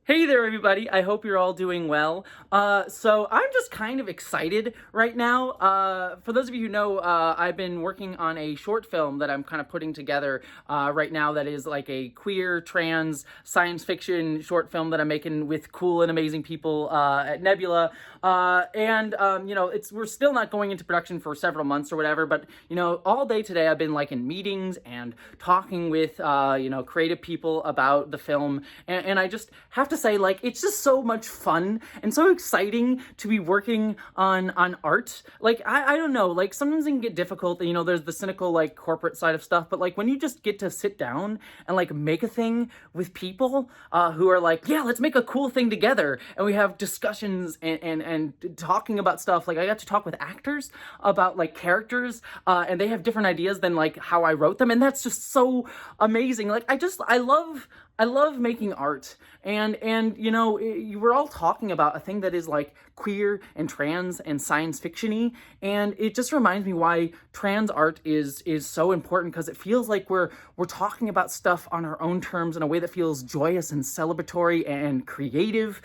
Hey there, everybody. I hope you're all doing well. So I'm just kind of excited right now. For those of you who know, I've been working on a short film that I'm kind of putting together right now that is like a queer, trans, science fiction short film that I'm making with cool and amazing people at Nebula. We're still not going into production for several months or whatever, but, all day today I've been like in meetings and talking with, creative people about the film. And I just have to say, like, it's just so much fun and so exciting to be working on art. Like, I don't know, like, sometimes it can get difficult, there's the cynical, like, corporate side of stuff, but, like, when you just get to sit down and, like, make a thing with people who are like, yeah, let's make a cool thing together, and we have discussions and talking about stuff. Like, I got to talk with actors about, like, characters, and they have different ideas than, like, how I wrote them, and that's just so amazing. Like, I love making art, and we're all talking about a thing that is like queer and trans and science fiction-y, and it just reminds me why trans art is so important, because it feels like we're talking about stuff on our own terms in a way that feels joyous and celebratory and creative.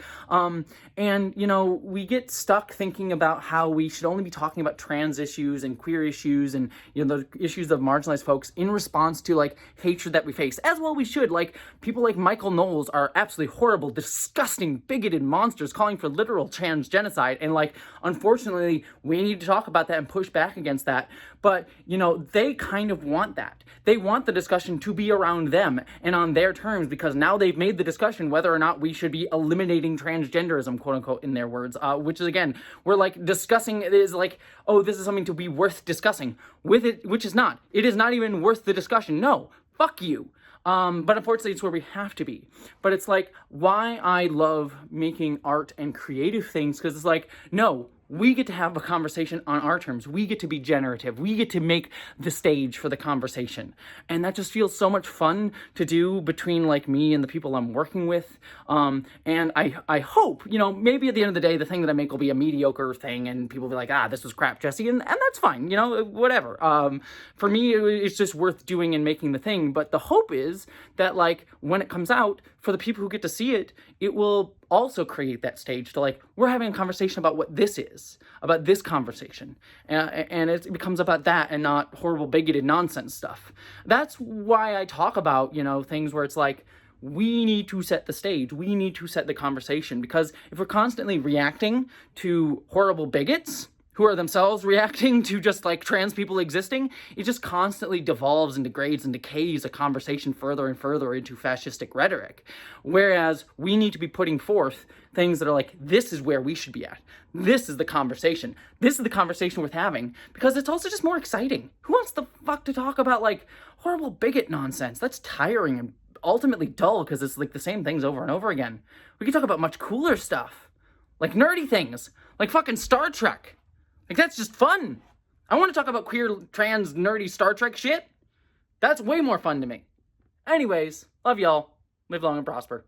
We get stuck thinking about how we should only be talking about trans issues and queer issues and the issues of marginalized folks in response to like hatred that we face, as well we should. Like, people like Michael Knowles are absolutely horrible, disgusting, bigoted monsters calling for literal trans genocide, and like, unfortunately, we need to talk about that and push back against that. But they kind of want that. They want the discussion to be around them and on their terms, because now they've made the discussion whether or not we should be eliminating transgenderism, quote unquote, in their words, which is, again, we're like discussing it is like, oh, this is something to be worth discussing with it, which is not. It is not even worth the discussion. No, fuck you. But unfortunately, it's where we have to be. But it's like why I love making art and creative things, because it's like, no, we get to have a conversation on our terms. We get to be generative. We get to make the stage for the conversation. And that just feels so much fun to do between like me and the people I'm working with. And I hope, maybe at the end of the day, the thing that I make will be a mediocre thing and people will be like, this was crap, Jesse. And that's fine, whatever. For me, it's just worth doing and making the thing. But the hope is that, like, when it comes out, for the people who get to see it, it will also create that stage to, like, we're having a conversation about what this is, about this conversation. And it becomes about that and not horrible, bigoted nonsense stuff. That's why I talk about, things where it's like, we need to set the stage. We need to set the conversation, because if we're constantly reacting to horrible bigots who are themselves reacting to just like trans people existing, it just constantly devolves and degrades and decays a conversation further and further into fascistic rhetoric. Whereas we need to be putting forth things that are like, this is where we should be at. This is the conversation. This is the conversation worth having, because it's also just more exciting. Who wants the fuck to talk about like horrible bigot nonsense? That's tiring and ultimately dull, because it's like the same things over and over again. We can talk about much cooler stuff, like nerdy things, like fucking Star Trek. Like, that's just fun. I want to talk about queer, trans, nerdy Star Trek shit. That's way more fun to me. Anyways, love y'all. Live long and prosper.